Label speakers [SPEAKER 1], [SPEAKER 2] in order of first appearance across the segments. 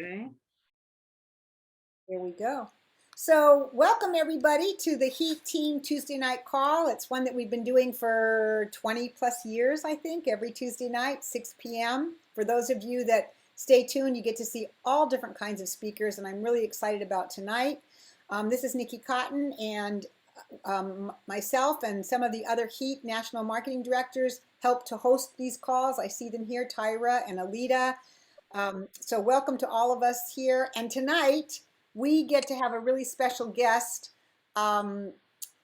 [SPEAKER 1] Okay.
[SPEAKER 2] There we go. So, welcome everybody to the Heat Team Tuesday night call. It's one that we've been doing for 20 plus years, I think, every Tuesday night, 6 p.m. For those of you that stay tuned, you get to see all different kinds of speakers, and I'm really excited about tonight. This is Nikki Cotton, and myself and some of the other Heat national marketing directors help to host these calls. I see them here, Tyra and Alita. So welcome to all of us here. And tonight we get to have a really special guest. Um,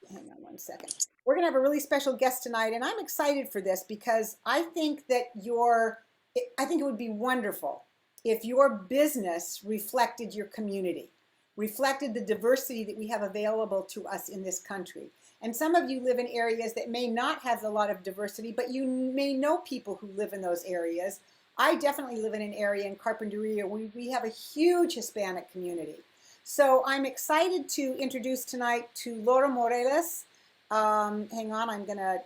[SPEAKER 2] Hang on one second. We're going to have a really special guest tonight, and I'm excited for this because I think it would be wonderful if your business reflected your community, reflected the diversity that we have available to us in this country. And some of you live in areas that may not have a lot of diversity, but you may know people who live in those areas. I definitely live in an area in Carpinteria where we have a huge Hispanic community. So I'm excited to introduce tonight to Laura Morelos. Hang on, I'm going to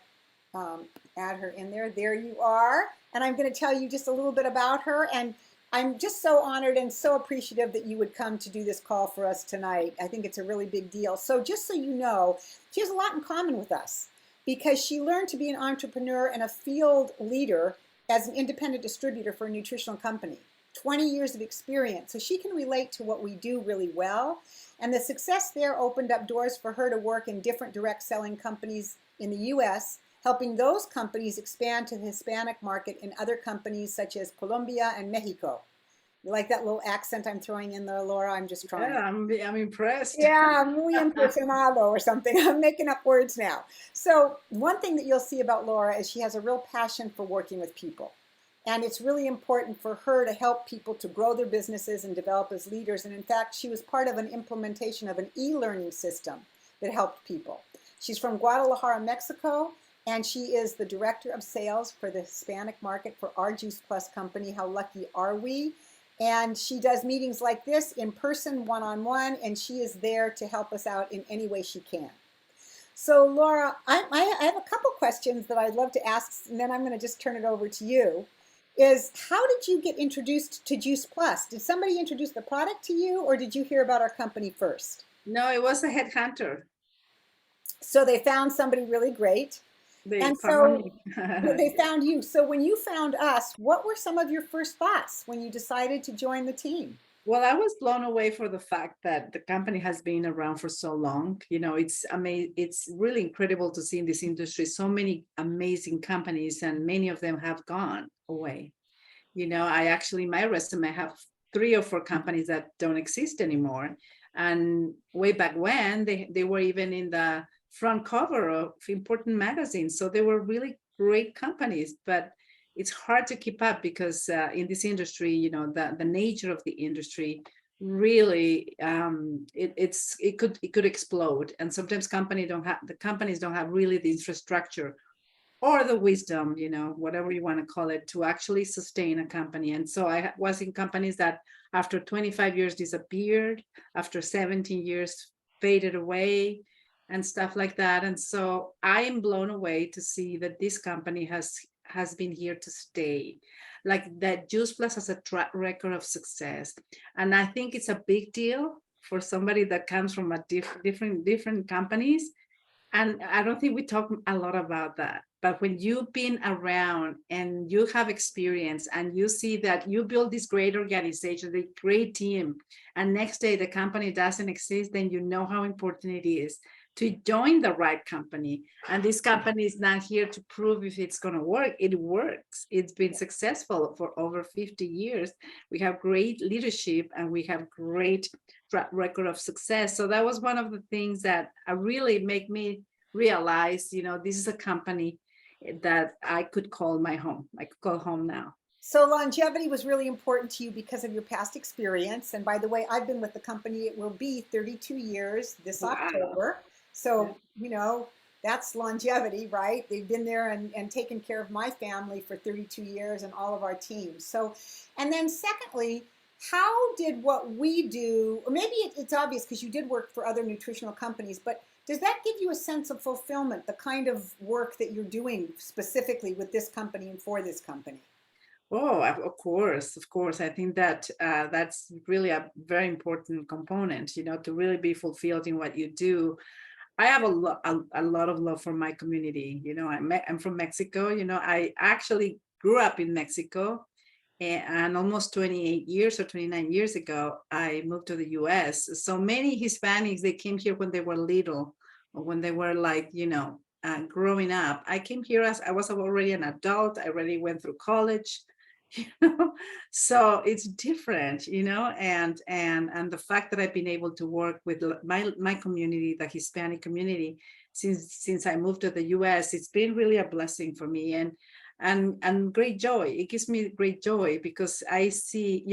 [SPEAKER 2] add her in there. There you are. And I'm going to tell you just a little bit about her. And I'm just so honored and so appreciative that you would come to do this call for us tonight. I think it's a really big deal. So just so you know, she has a lot in common with us because she learned to be an entrepreneur and a field leader as an independent distributor for a nutritional company. 20 years of experience. So she can relate to what we do really well. And the success there opened up doors for her to work in different direct selling companies in the US, helping those companies expand to the Hispanic market in other companies such as Colombia and Mexico. You like that little accent I'm throwing in there, Laura? I'm just trying.
[SPEAKER 1] Yeah, I'm impressed.
[SPEAKER 2] Yeah, muy impresionado or something. I'm making up words now. So, one thing that you'll see about Laura is she has a real passion for working with people. And it's really important for her to help people to grow their businesses and develop as leaders. And in fact, she was part of an implementation of an e-learning system that helped people. She's from Guadalajara, Mexico, and she is the director of sales for the Hispanic market for our Juice Plus company. How lucky are we? And she does meetings like this in person, one-on-one, and she is there to help us out in any way she can. So Laura, I have a couple questions that I'd love to ask, and then I'm going to just turn it over to you. Is how did you get introduced to Juice Plus? Did somebody introduce the product to you, or did you hear about our company first?
[SPEAKER 1] No, it was a headhunter.
[SPEAKER 2] So they found somebody really great.
[SPEAKER 1] They
[SPEAKER 2] And
[SPEAKER 1] found
[SPEAKER 2] so
[SPEAKER 1] me.
[SPEAKER 2] they found you. So when you found us, what were some of your first thoughts when you decided to join the team?
[SPEAKER 1] Well, I was blown away for the fact that the company has been around for so long. It's it's really incredible to see in this industry so many amazing companies, and many of them have gone away. I actually, my resume, I have 3 or 4 companies that don't exist anymore. And way back when, they were even in the front cover of important magazines. So they were really great companies, but it's hard to keep up because in this industry, the nature of the industry really it could explode, and sometimes the companies don't have really the infrastructure or the wisdom, whatever you want to call it, to actually sustain a company. And so I was in companies that after 25 years disappeared, after 17 years faded away, and stuff like that. And so I am blown away to see that this company has been here to stay. Like that Juice Plus has a track record of success. And I think it's a big deal for somebody that comes from a different companies, and I don't think we talk a lot about that. But when you've been around and you have experience and you see that you build this great organization, the great team, and next day the company doesn't exist, then you know how important it is to join the right company. And this company is not here to prove if it's going to work. It works. It's been successful for over 50 years. We have great leadership and we have great track record of success. So that was one of the things that really make me realize, this is a company that I could call my home. I could call home now.
[SPEAKER 2] So longevity was really important to you because of your past experience. And by the way, I've been with the company, it will be 32 years this
[SPEAKER 1] Wow.
[SPEAKER 2] October.
[SPEAKER 1] Yeah.
[SPEAKER 2] So, that's longevity, right? They've been there and taken care of my family for 32 years and all of our teams. So, and then secondly, how did what we do, or maybe it's obvious because you did work for other nutritional companies, but does that give you a sense of fulfillment, the kind of work that you're doing specifically with this company and for this company?
[SPEAKER 1] Oh, of course. I think that that's really a very important component, to really be fulfilled in what you do. I have a lot of love for my community. I'm from Mexico. I actually grew up in Mexico, and almost 28 years or 29 years ago, I moved to the US. So many Hispanics, they came here when they were little, or when they were like, growing up. I came here as I was already an adult. I already went through college. you know so it's different, and the fact that I've been able to work with my community, the Hispanic community, since I moved to the US, it's been really a blessing for me, and great joy. It gives me great joy because I see,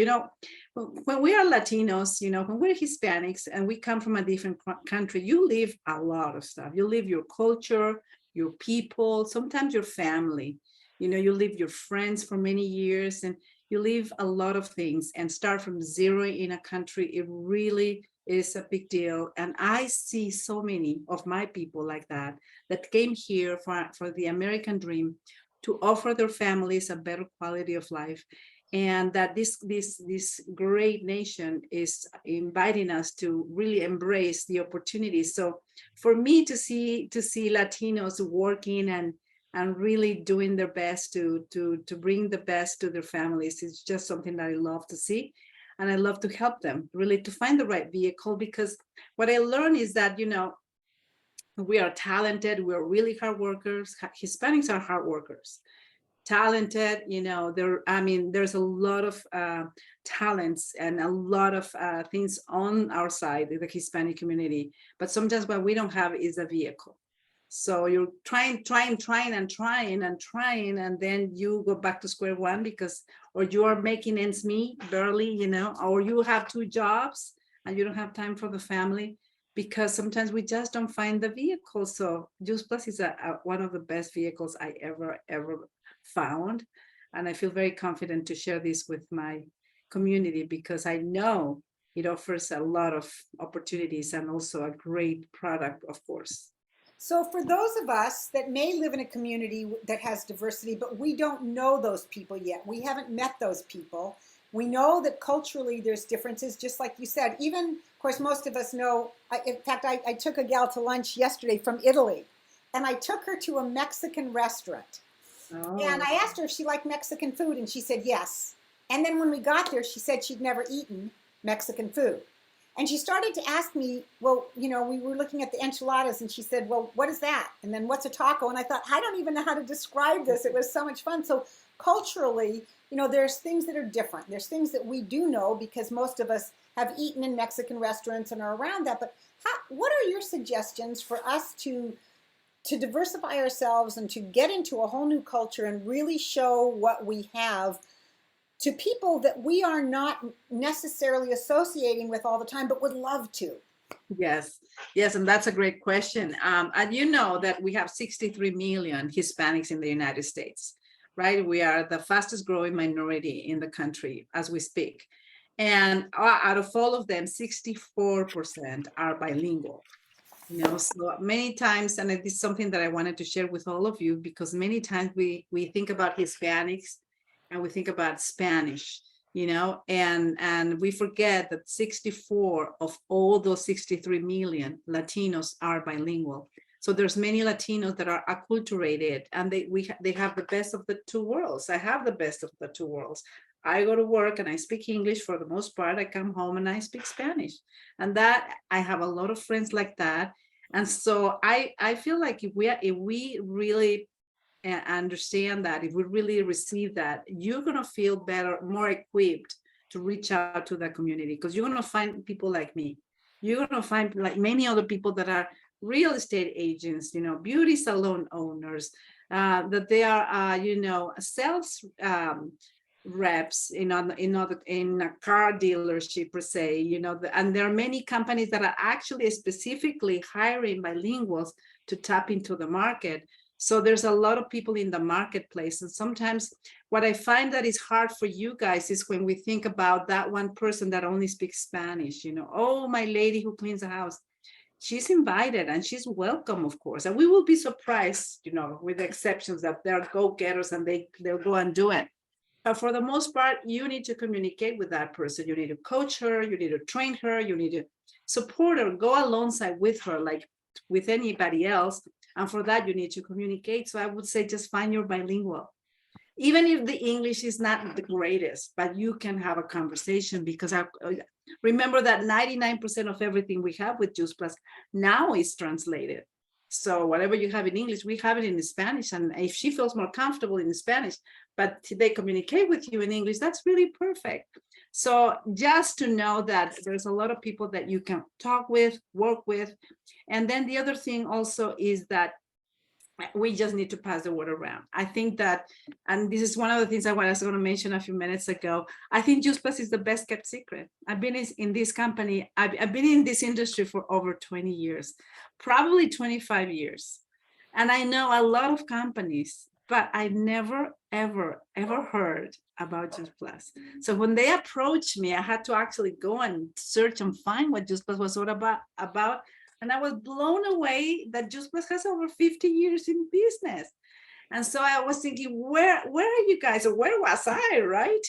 [SPEAKER 1] when we are Latinos, when we're Hispanics and we come from a different country, you leave a lot of stuff. You leave your culture, your people, sometimes your family. You leave your friends for many years, and you leave a lot of things and start from zero in a country. It really is a big deal. And I see so many of my people like that came here for the American dream, to offer their families a better quality of life. And that this great nation is inviting us to really embrace the opportunities. So for me to see Latinos working and really doing their best to bring the best to their families, is just something that I love to see. And I love to help them really to find the right vehicle, because what I learned is that, we are talented, we're really hard workers. Hispanics are hard workers, talented. There's a lot of talents and a lot of things on our side, the Hispanic community. But sometimes what we don't have is a vehicle. So you're trying and then you go back to square one, because or you are making ends meet barely, or you have two jobs and you don't have time for the family, because sometimes we just don't find the vehicle. So Juice Plus is one of the best vehicles I ever found. And I feel very confident to share this with my community, because I know it offers a lot of opportunities and also a great product, of course.
[SPEAKER 2] So, for those of us that may live in a community that has diversity, but we don't know those people yet, we haven't met those people. We know that culturally there's differences, just like you said. Even, of course, most of us know. In fact, I took a gal to lunch yesterday from Italy, and I took her to a Mexican restaurant. And
[SPEAKER 1] Oh,
[SPEAKER 2] I asked her if she liked Mexican food, and she said yes. And then when we got there, she said she'd never eaten Mexican food. And she started to ask me, well, we were looking at the enchiladas, and she said, well, what is that? And then what's a taco? And I thought, I don't even know how to describe this. It was so much fun. So culturally, there's things that are different. There's things that we do know because most of us have eaten in Mexican restaurants and are around that. But what are your suggestions for us to diversify ourselves and to get into a whole new culture and really show what we have to people that we are not necessarily associating with all the time, but would love to?
[SPEAKER 1] yes, yes, and that's a great question. And you know that we have 63 million Hispanics in the United States, right? We are the fastest growing minority in the country as we speak. And out of all of them, 64% are bilingual. So many times, and it is something that I wanted to share with all of you, because many times we think about Hispanics and we think about Spanish, and we forget that 64 of all those 63 million Latinos are bilingual. So there's many Latinos that are acculturated, and they have the best of the two worlds. I have the best of the two worlds. I go to work and I speak English for the most part. I come home and I speak Spanish, and that I have a lot of friends like that. And so I feel like if we really understand that, if we really receive that, you're going to feel better, more equipped to reach out to the community, because you're going to find people like me. You're going to find like many other people that are real estate agents, beauty salon owners, that they are, sales reps in a car dealership per se, and there are many companies that are actually specifically hiring bilinguals to tap into the market. So there's a lot of people in the marketplace. And sometimes what I find that is hard for you guys is when we think about that one person that only speaks Spanish, oh, my lady who cleans the house. She's invited and she's welcome, of course. And we will be surprised, with the exceptions that they're go-getters and they'll go and do it. But for the most part, you need to communicate with that person. You need to coach her, you need to train her, you need to support her, go alongside with her, like with anybody else. And for that, you need to communicate. So I would say just find your bilingual. Even if the English is not the greatest, but you can have a conversation, because I remember that 99% of everything we have with Juice Plus now is translated. So whatever you have in English, we have it in Spanish. And if she feels more comfortable in Spanish, but they communicate with you in English, that's really perfect. So just to know that there's a lot of people that you can talk with, work with. And then the other thing also is that we just need to pass the word around. I think that, and this is one of the things I was going to mention a few minutes ago, I think Juice Plus is the best kept secret. I've been in this company, I've been in this industry for over 20 years, probably 25 years. And I know a lot of companies, but I never, ever, ever heard about Juice Plus. So when they approached me, I had to actually go and search and find what Juice Plus was all about. And I was blown away that Juice Plus has over 50 years in business. And so I was thinking, where are you guys? Or where was I, right?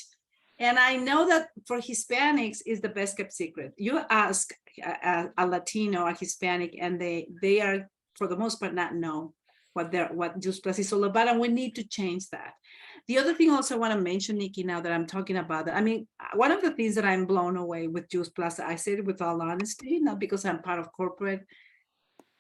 [SPEAKER 1] And I know that for Hispanics is the best kept secret. You ask a Latino, a Hispanic, and they are, for the most part, not know what Juice Plus is all about. And we need to change that. The other thing also I want to mention, Nikki, now that I'm talking about that, I mean, one of the things that I'm blown away with Juice Plus, I said it with all honesty, not because I'm part of corporate.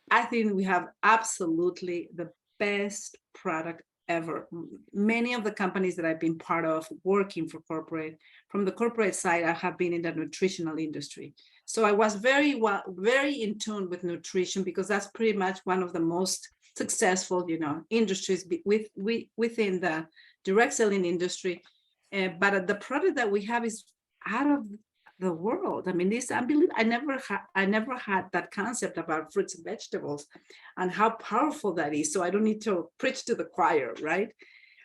[SPEAKER 1] I think we have absolutely the best product ever. Many of the companies that I've been part of working for corporate, from the corporate side, I have been in the nutritional industry. So I was very in tune with nutrition, because that's pretty much one of the most successful, industries within the direct selling industry. But the product that we have is out of the world. I mean, this unbelievable. I never had that concept about fruits and vegetables and how powerful that is. So I don't need to preach to the choir, right?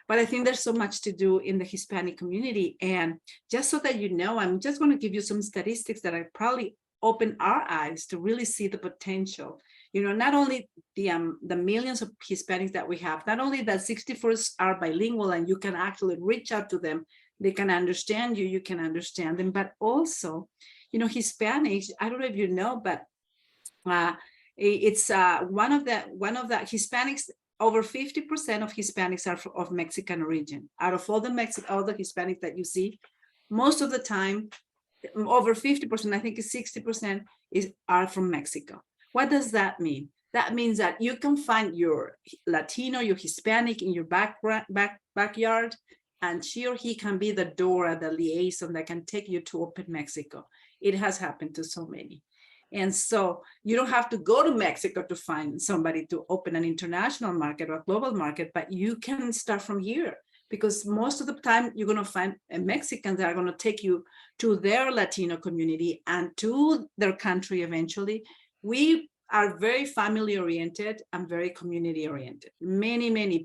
[SPEAKER 1] But I think there's so much to do in the Hispanic community. And just so that you know, I'm just going to give you some statistics that are probably open our eyes to really see the potential. Not only the millions of Hispanics that we have, not only that 64 are bilingual and you can actually reach out to them, they can understand you, you can understand them, but also, Hispanics, I don't know if you know, but it's one of the Hispanics, over 50% of Hispanics are of Mexican origin. Out of all the Hispanics that you see, most of the time, over 50%, I think it's 60%, are from Mexico. What does that mean? That means that you can find your Latino, your Hispanic in your backyard, and she or he can be the door, the liaison that can take you to open Mexico. It has happened to so many. And so you don't have to go to Mexico to find somebody to open an international market or a global market, but you can start from here, because most of the time you're going to find Mexicans that are going to take you to their Latino community and to their country eventually. We are very family oriented and very community oriented. Many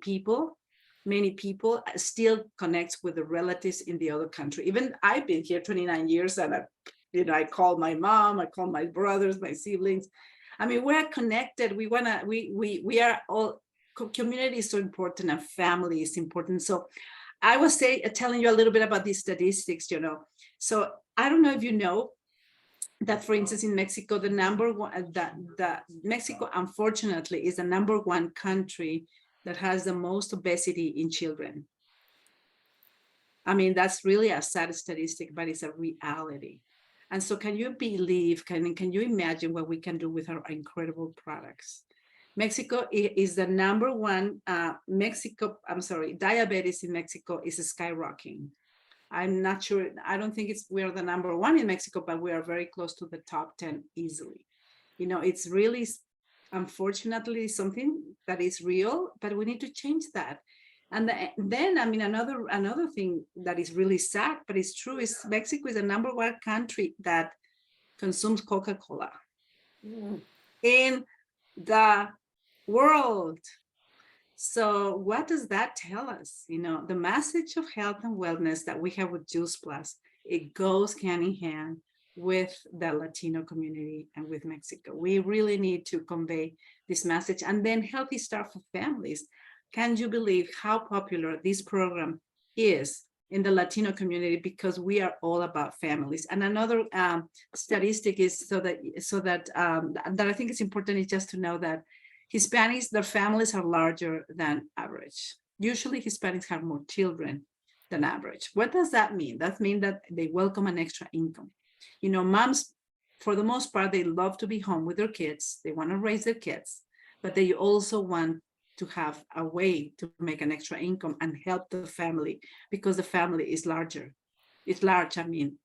[SPEAKER 1] people still connects with the relatives in the other country. Even I've been here 29 years and I call my mom, I call my brothers, my siblings. I mean, we're connected. We are all, community is so important and family is important. So I was telling you a little bit about these statistics, So I don't know if you know that, for instance, in Mexico, the number one, Mexico, unfortunately, is the number one country that has the most obesity in children. I mean, that's really a sad statistic, but it's a reality. And so can you believe, can you imagine what we can do with our incredible products? Mexico is the number one, diabetes in Mexico is skyrocketing. I'm not sure, I don't think we're the number one in Mexico, but we are very close to the top 10 easily. It's really, unfortunately, something that is real, but we need to change that. And then, I mean, another thing that is really sad, but it's true, is Mexico is the number one country that consumes Coca-Cola in the world. So what does that tell us? The message of health and wellness that we have with Juice Plus, it goes hand in hand with the Latino community and with Mexico. We really need to convey this message. And then Healthy Start for Families. Can you believe how popular this program is in the Latino community because we are all about families. And another statistic is that I think it's important is just to know that Hispanics, their families are larger than average. Usually Hispanics have more children than average. What does that mean? That means that they welcome an extra income. Moms, for the most part, they love to be home with their kids. They want to raise their kids, but they also want to have a way to make an extra income and help the family because the family is larger. It's large, I mean.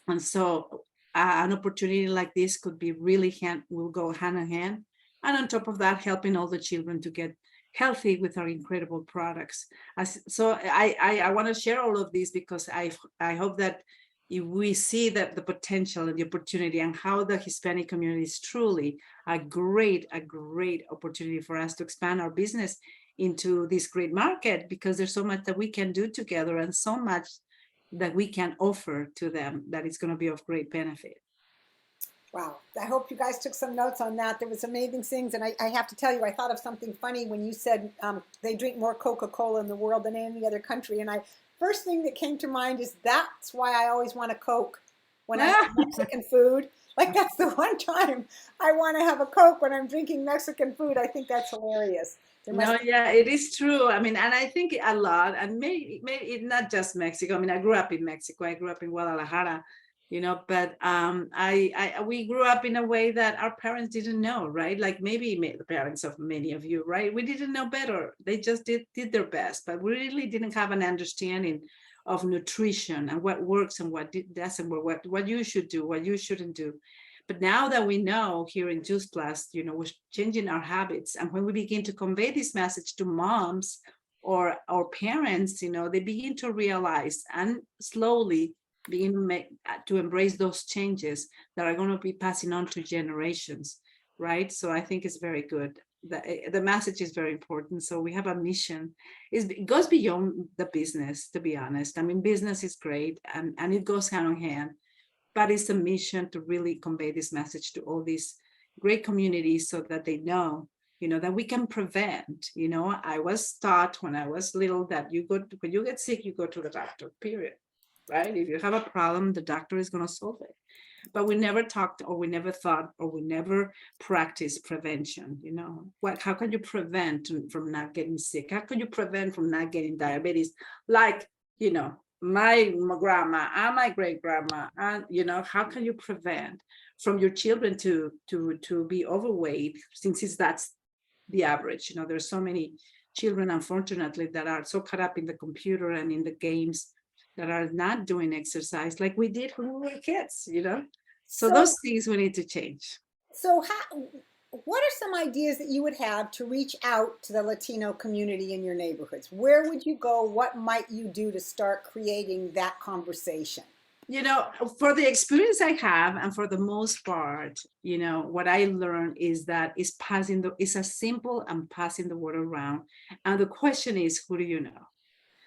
[SPEAKER 1] And so an opportunity like this could be really will go hand in hand. And on top of that, helping all the children to get healthy with our incredible products. So I want to share all of these because I hope that we see that the potential and the opportunity and how the Hispanic community is truly a great opportunity for us to expand our business into this great market, because there's so much that we can do together and so much that we can offer to them that is going to be of great benefit.
[SPEAKER 2] Wow. I hope you guys took some notes on that. There was amazing things. And I have to tell you, I thought of something funny when you said they drink more Coca-Cola in the world than any other country. And first thing that came to mind is that's why I always want a Coke when I have Mexican food. Like, that's the one time I want to have a Coke when I'm drinking Mexican food. I think that's hilarious.
[SPEAKER 1] Yeah, it is true. I mean, and I think a lot, and maybe it's not just Mexico. I mean, I grew up in Mexico. I grew up in Guadalajara, but we grew up in a way that our parents didn't know, right? Like maybe the parents of many of you, right? We didn't know better. They just did their best, but we really didn't have an understanding of nutrition and what works and what doesn't work, what you should do, what you shouldn't do. But now that we know here in Juice Plus, we're changing our habits. And when we begin to convey this message to moms or parents, they begin to realize and slowly begin to embrace those changes that are going to be passing on to generations, right? So I think it's very good. The message is very important. So we have a mission. It goes beyond the business, to be honest. I mean, business is great and it goes hand in hand. But it's a mission to really convey this message to all these great communities so that they know, that we can prevent. I was taught when I was little that when you get sick, you go to the doctor, period. Right? If you have a problem, the doctor is going to solve it. But we never talked, or we never thought, or we never practiced prevention. How can you prevent from not getting sick? How can you prevent from not getting diabetes? Like, my grandma and my great grandma, and how can you prevent from your children to be overweight, since that's the average? There's so many children, unfortunately, that are so caught up in the computer and in the games that are not doing exercise like we did when we were kids. So those things we need to change.
[SPEAKER 2] So what are some ideas that you would have to reach out to the Latino community in your neighborhoods? Where would you go? What might you do to start creating that conversation?
[SPEAKER 1] For the experience I have, and for the most part, what I learned is that it's as simple and passing the word around. And the question is, who do you know?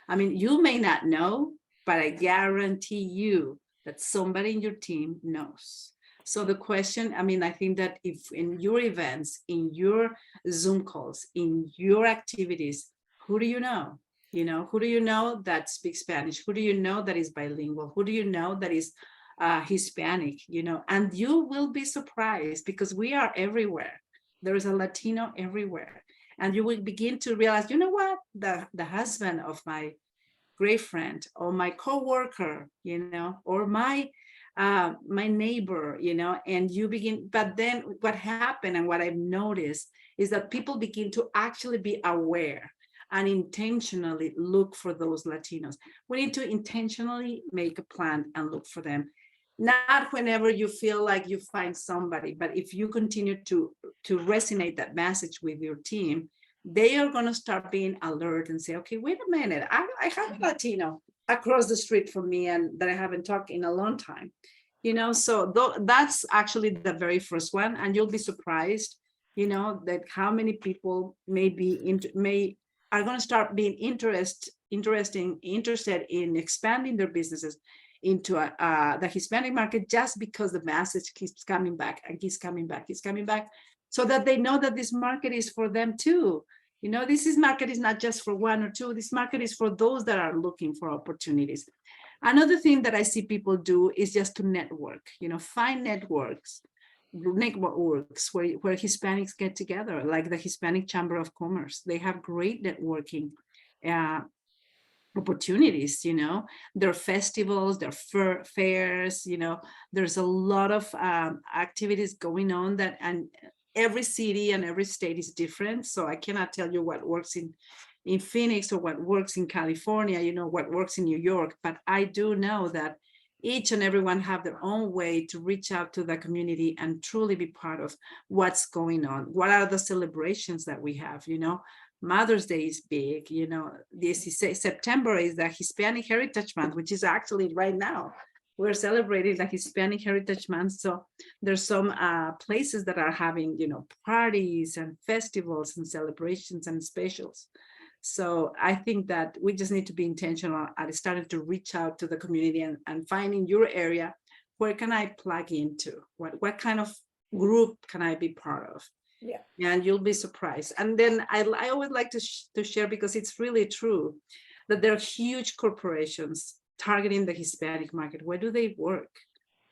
[SPEAKER 1] I mean, you may not know, but I guarantee you that somebody in your team knows. So the question, I think that if in your events, in your Zoom calls, in your activities, who do you know? Who do you know that speaks Spanish? Who do you know that is bilingual? Who do you know that is Hispanic? And you will be surprised because we are everywhere. There is a Latino everywhere. And you will begin to realize, what? The husband of my great friend, or my coworker, or my neighbor, and you begin. But then what happened, and what I've noticed, is that people begin to actually be aware and intentionally look for those Latinos. We need to intentionally make a plan and look for them. Not whenever you feel like you find somebody, but if you continue to resonate that message with your team, they are going to start being alert and say, okay, wait a minute, I have a Latino across the street from me and that I haven't talked in a long time. So that's actually the very first one. And you'll be surprised, that how many people are going to start being interested in expanding their businesses into the Hispanic market, just because the message keeps coming back and keeps coming back, so that they know that this market is for them too. This market is not just for one or two. This market is for those that are looking for opportunities. Another thing that I see people do is just to network, find networks where Hispanics get together, like the Hispanic Chamber of Commerce. They have great networking opportunities. There are festivals, there are fairs. There's a lot of activities going on and every city and every state is different. So I cannot tell you what works in Phoenix or what works in California, what works in New York. But I do know that each and everyone have their own way to reach out to the community and truly be part of what's going on. What are the celebrations that we have? Mother's Day is big. This September is the Hispanic Heritage Month, which is actually right now. We're celebrating the Hispanic Heritage Month. So there's some places that are having, parties and festivals and celebrations and specials. So I think that we just need to be intentional at starting to reach out to the community and finding your area. Where can I plug into? What kind of group can I be part of?
[SPEAKER 2] Yeah.
[SPEAKER 1] And you'll be surprised. And then I always like to share, because it's really true, that there are huge corporations targeting the Hispanic market. Where do they work?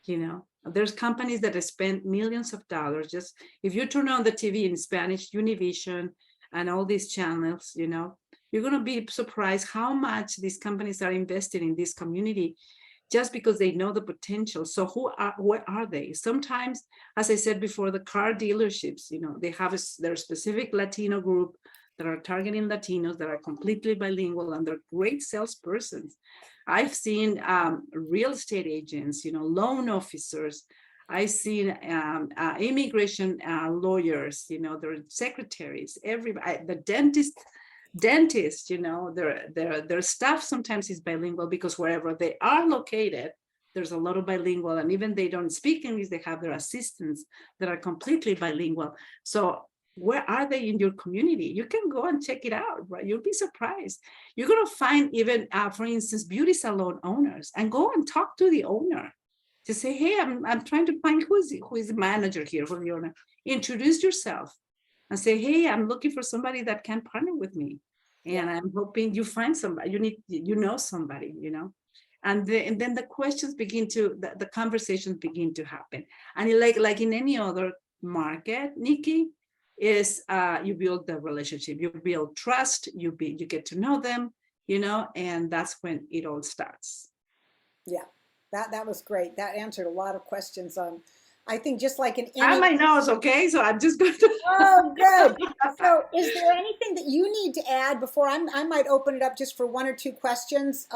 [SPEAKER 1] There's companies that have spent millions of dollars. Just if you turn on the TV in Spanish, Univision and all these channels, you're going to be surprised how much these companies are invested in this community, just because they know the potential. So what are they? Sometimes, as I said before, the car dealerships, they have their specific Latino group that are targeting Latinos, that are completely bilingual, and they're great salespersons. I've seen real estate agents, loan officers. I've seen immigration lawyers, their secretaries, everybody, the dentists, their staff sometimes is bilingual, because wherever they are located, there's a lot of bilingual, and even they don't speak English, they have their assistants that are completely bilingual. So where are they in your community? You can go and check it out, right? You'll be surprised. You're going to find even, for instance, beauty salon owners, and go and talk to the owner. Just say, hey, I'm trying to find who is the manager here, who's the owner. Introduce yourself and say, hey, I'm looking for somebody that can partner with me. And I'm hoping you find somebody, somebody, and then the questions begin to, the conversations begin to happen. And like in any other market, Nikki, is you build the relationship, you build trust, you get to know them, and that's when it all starts.
[SPEAKER 2] Yeah, that was great. That answered a lot of questions. I think just like in any...
[SPEAKER 1] I have my nose, okay? So I'm just going to...
[SPEAKER 2] Oh, good. So is there anything that you need to add before I might open it up just for one or two questions?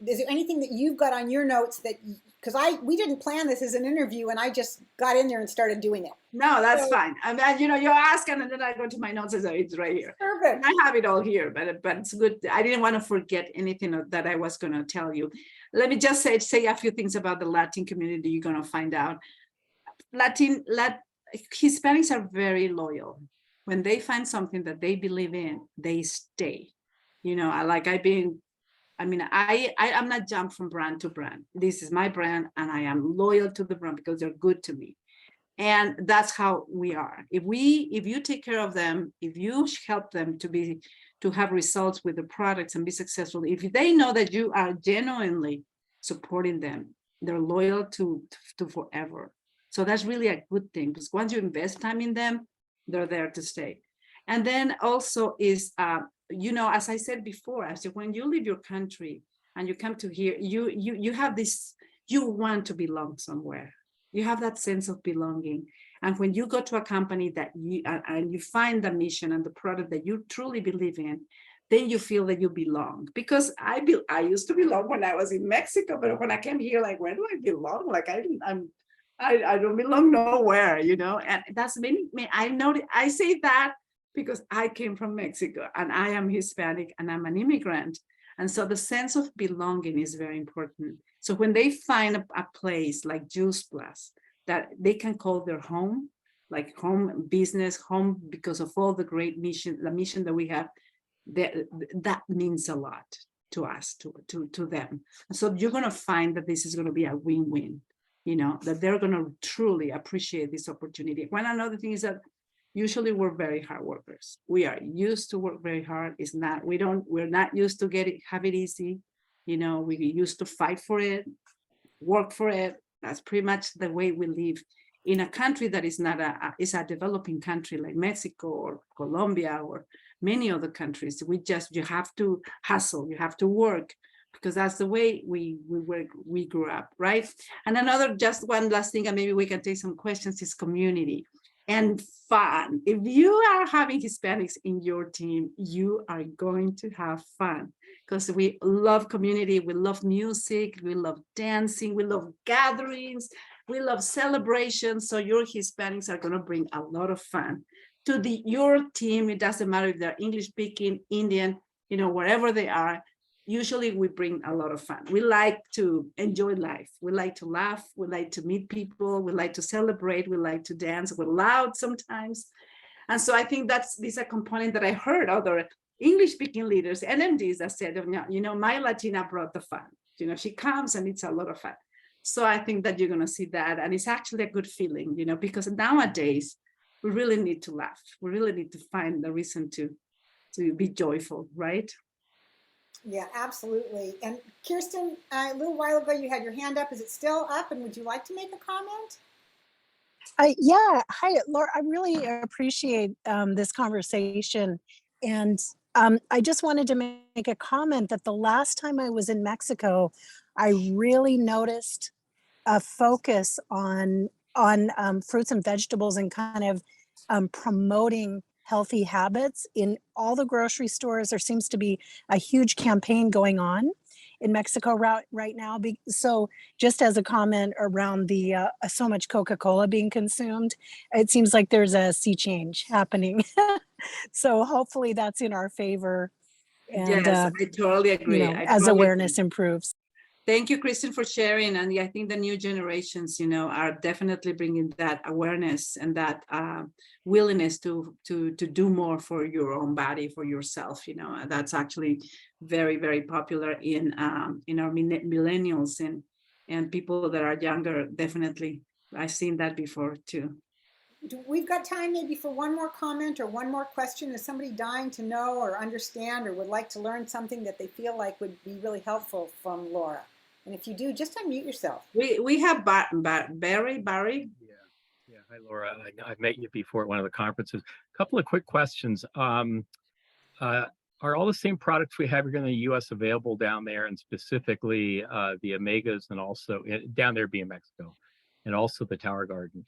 [SPEAKER 2] Is there anything that you've got on your notes that, because we didn't plan this as an interview and I just got in there and started doing it.
[SPEAKER 1] No, that's fine. I mean, you're asking, and then I go to my notes, and it's right here.
[SPEAKER 2] Perfect.
[SPEAKER 1] I have it all here, but it's good. I didn't want to forget anything that I was going to tell you. Let me just say a few things about the Latin community. You're going to find out. Hispanics are very loyal. When they find something that they believe in, they stay. I'm not jumped from brand to brand. This is my brand, and I am loyal to the brand because they're good to me. And that's how we are. If you take care of them, if you help them to have results with the products and be successful, if they know that you are genuinely supporting them, they're loyal to forever. So that's really a good thing, because once you invest time in them, they're there to stay. And then also is, as I said before, when you leave your country and you come to here, you have this, you want to belong somewhere. You have that sense of belonging. And when you go to a company that you find the mission and the product that you truly believe in, then you feel that you belong. Because I used to belong when I was in Mexico, but when I came here, like, where do I belong? Like, I don't belong nowhere, and that's I say that because I came from Mexico and I am Hispanic and I'm an immigrant. And so the sense of belonging is very important. So when they find a place like Juice Plus that they can call their home, like home business, home, because of all the great the mission that we have, that means a lot to us, to them. So you're going to find that this is going to be a win-win. That they're going to truly appreciate this opportunity. One another thing is that, usually we're very hard workers. We are used to work very hard. It's not, we're not used to have it easy. We used to fight for it, work for it. That's pretty much the way we live in a country that is not is a developing country like Mexico or Colombia or many other countries. You have to hustle, you have to work, because that's the way we grew up, right? And just one last thing, and maybe we can take some questions, is community and fun. If you are having Hispanics in your team, you are going to have fun, because we love community, we love music, we love dancing, we love gatherings, we love celebrations. So your Hispanics are going to bring a lot of fun to your team. It doesn't matter if they're English speaking, Indian, wherever they are. Usually we bring a lot of fun. We like to enjoy life. We like to laugh. We like to meet people. We like to celebrate. We like to dance. We're loud sometimes. And so I think this is a component that I heard other English speaking leaders, NMDs, that said, my Latina brought the fun. She comes and it's a lot of fun. So I think that you're going to see that. And it's actually a good feeling, because nowadays we really need to laugh. We really need to find the reason to be joyful, right?
[SPEAKER 2] Yeah, absolutely. And Kirsten, a little while ago, you had your hand up. Is it still up? And would you like to make a comment?
[SPEAKER 3] Yeah. Hi, Laura. I really appreciate this conversation. And I just wanted to make a comment that the last time I was in Mexico, I really noticed a focus on fruits and vegetables and kind of promoting healthy habits in all the grocery stores. There seems to be a huge campaign going on in Mexico right now. So just as a comment around the so much Coca-Cola being consumed, it seems like there's a sea change happening. So hopefully that's in our favor. And
[SPEAKER 1] yes, I totally agree.
[SPEAKER 3] As awareness improves.
[SPEAKER 1] Thank you, Kristen, for sharing. And I think the new generations, are definitely bringing that awareness and that willingness to do more for your own body, for yourself. That's actually very, very popular in our millennials and people that are younger. Definitely, I've seen that before too.
[SPEAKER 2] We've got time maybe for one more comment or one more question. Is somebody dying to know or understand or would like to learn something that they feel like would be really helpful from Laura? And if you do, just unmute yourself.
[SPEAKER 1] We have Barry.
[SPEAKER 4] Yeah. Hi, Laura. I've met you before at one of the conferences. A couple of quick questions. Are all the same products we have here in the U.S. available down there, and specifically the Omegas, and also down there being Mexico, and also the Tower Garden?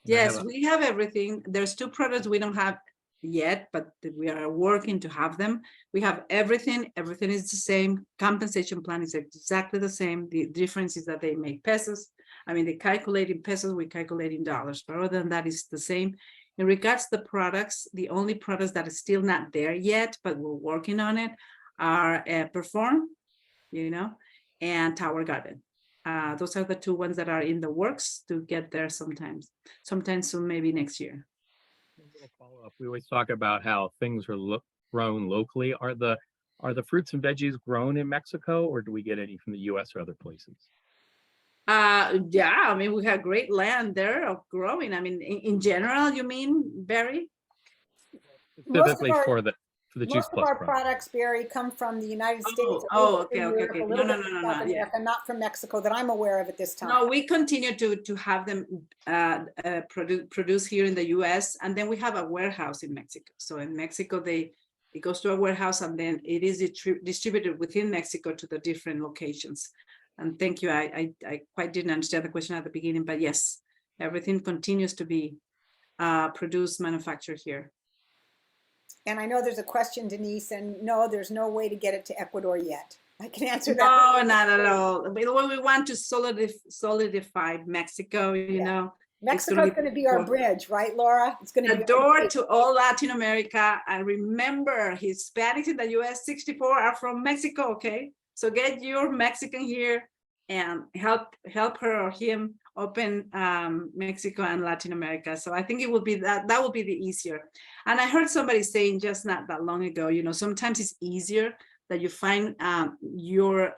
[SPEAKER 1] Yes, we have everything. There's 2 products we don't have yet, but we are working to have them. We have everything. Everything is the same. Compensation plan is exactly the same. The difference is that they make pesos. They calculate in pesos, we calculate in dollars. But other than that, it's the same. In regards to the products, the only products that are still not there yet, but we're working on it, are Perform, and Tower Garden. Those are the 2 ones that are in the works to get there sometime soon, maybe next year.
[SPEAKER 4] A little follow-up. We always talk about how things are grown locally. Are the fruits and veggies grown in Mexico, or do we get any from the U.S. or other places?
[SPEAKER 1] Yeah, we have great land there of growing. In general, you mean, Barry?
[SPEAKER 4] Specifically for the Juice Plus
[SPEAKER 2] most of our products, Barry, come from the United States.
[SPEAKER 1] Okay.
[SPEAKER 2] No. Not from Mexico that I'm aware of at this time.
[SPEAKER 1] No, we continue to have them produce here in the U.S. and then we have a warehouse in Mexico. So in Mexico, it goes to a warehouse and then it is distributed within Mexico to the different locations. And thank you. I quite didn't understand the question at the beginning, but yes, everything continues to be produced, manufactured here.
[SPEAKER 2] And I know there's a question, Denise, and no, there's no way to get it to Ecuador yet. I can answer that.
[SPEAKER 1] No, not at all. But when we want to solidify Mexico,
[SPEAKER 2] Mexico's going to be our bridge, right, Laura? It's going to be
[SPEAKER 1] a door to all Latin America. And remember, Hispanics in the U.S., 64 are from Mexico, okay? So get your Mexican here and help her or him open Mexico and Latin America. So I think it would be that would be the easier. And I heard somebody saying just not that long ago, sometimes it's easier that you find your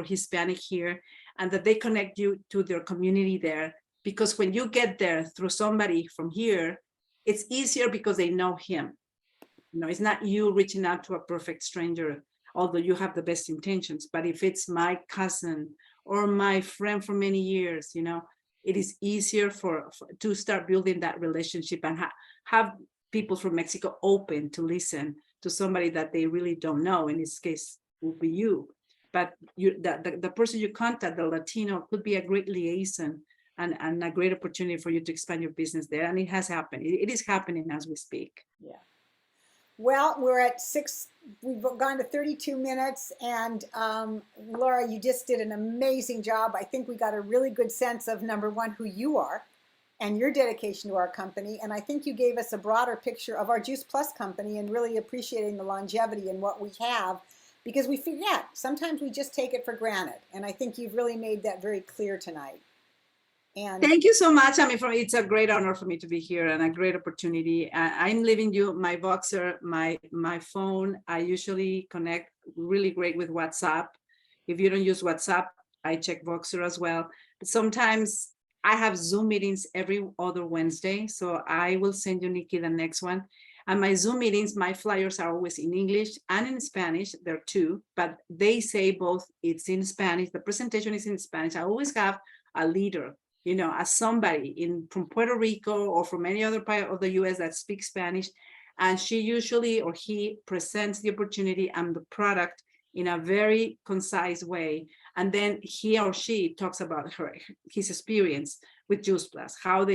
[SPEAKER 1] Hispanic here and that they connect you to their community there. Because when you get there through somebody from here, it's easier because they know him. You know, it's not you reaching out to a perfect stranger, although you have the best intentions. But if it's my cousin or my friend for many years, you know, it is easier to start building that relationship and have people from Mexico open to listen to somebody that they really don't know. In this case, will be you. But the person you contact, the Latino, could be a great liaison and a great opportunity for you to expand your business there. And it has happened. It is happening as we speak.
[SPEAKER 2] Yeah. Well, we're at 6, we've gone to 32 minutes, and Laura, you just did an amazing job. I think we got a really good sense of, number one, who you are and your dedication to our company. And I think you gave us a broader picture of our Juice Plus company and really appreciating the longevity in what we have, because we forget. Sometimes we just take it for granted. And I think you've really made that very clear tonight. And
[SPEAKER 1] thank you so much. I mean, it's a great honor for me to be here and a great opportunity. I'm leaving you my Voxer, my phone. I usually connect really great with WhatsApp. If you don't use WhatsApp, I check Voxer as well. But sometimes I have Zoom meetings every other Wednesday. So I will send you, Nikki, the next one. And my Zoom meetings, my flyers are always in English and in Spanish. There are two, but they say both. It's in Spanish. The presentation is in Spanish. I always have a leader, you know, as somebody from Puerto Rico or from any other part of the US that speaks Spanish. And she usually, or he, presents the opportunity and the product in a very concise way. And then he or she talks about his experience with Juice Plus, how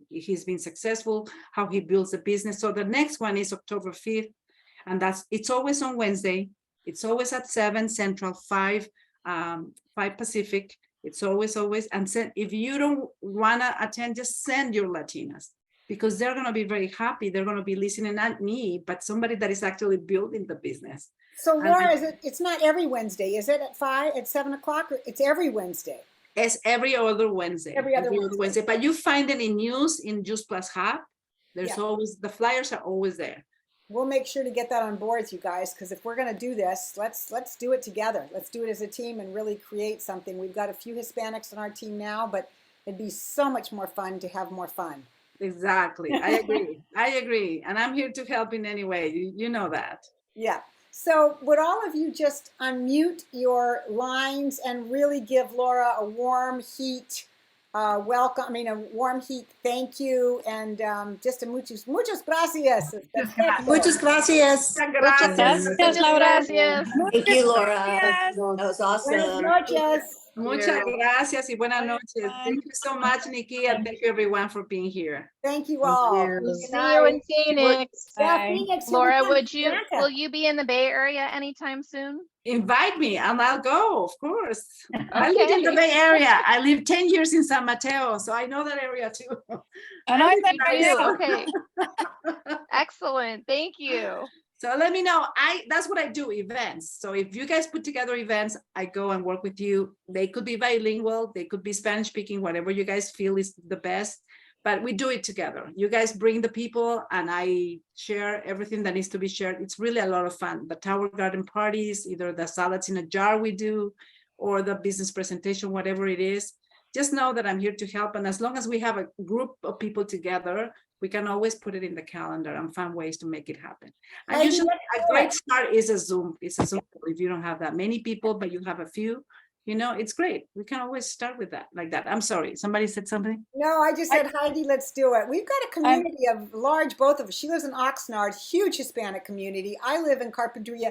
[SPEAKER 1] he's been successful, how he builds a business. So the next one is October 5th. And it's always on Wednesday. It's always at 7 Central, 5 Pacific. It's always, and if you don't want to attend, just send your Latinas, because they're going to be very happy. They're going to be listening, not me, but somebody that is actually building the business.
[SPEAKER 2] so Laura, it's not every Wednesday, is it at 7 o'clock? Or it's every Wednesday?
[SPEAKER 1] It's every other Wednesday.
[SPEAKER 2] Every other Wednesday.
[SPEAKER 1] But you find it in news in Juice Plus Hub. There's always, the flyers are always there.
[SPEAKER 2] We'll make sure to get that on board, you guys, because if we're going to do this, let's do it together. Let's do it as a team and really create something. We've got a few Hispanics on our team now, but it'd be so much more fun to have more fun.
[SPEAKER 1] Exactly. I agree. I agree. And I'm here to help in any way. You know that.
[SPEAKER 2] Yeah. So would all of you just unmute your lines and really give Laura a warm heat welcome, a warm heat thank you, and just a muchas gracias.
[SPEAKER 5] Muchas gracias.
[SPEAKER 1] Gracias,
[SPEAKER 6] Laura.
[SPEAKER 5] Thank you, Laura. That was awesome.
[SPEAKER 2] Buenas noches.
[SPEAKER 1] Muchas gracias y buenas noches. Thank you so much, Nikki, and thank you everyone for being here.
[SPEAKER 2] Thank you all.
[SPEAKER 6] See you in Phoenix.
[SPEAKER 2] Yeah, Phoenix,
[SPEAKER 6] Laura, will you be in the Bay Area anytime soon?
[SPEAKER 1] Invite me and I'll go, of course. I live in the Bay Area. I lived 10 years in San Mateo, so I know that area too.
[SPEAKER 6] And I know. Okay. Excellent. Thank you.
[SPEAKER 1] So let me know. That's what I do, events. So if you guys put together events, I go and work with you. They could be bilingual, they could be Spanish speaking, whatever you guys feel is the best, but we do it together. You guys bring the people and I share everything that needs to be shared. It's really a lot of fun. The Tower Garden parties, either the salads in a jar we do, or the business presentation, whatever it is. Just know that I'm here to help. And as long as we have a group of people together, we can always put it in the calendar and find ways to make it happen. And usually a great start is a Zoom. It's a Zoom if you don't have that many people, but you have a few, it's great. We can always start with that, like that. I'm sorry, somebody said something?
[SPEAKER 2] No, I just said, Heidi, let's do it. We've got a community of large, both of us. She lives in Oxnard, huge Hispanic community. I live in Carpinteria,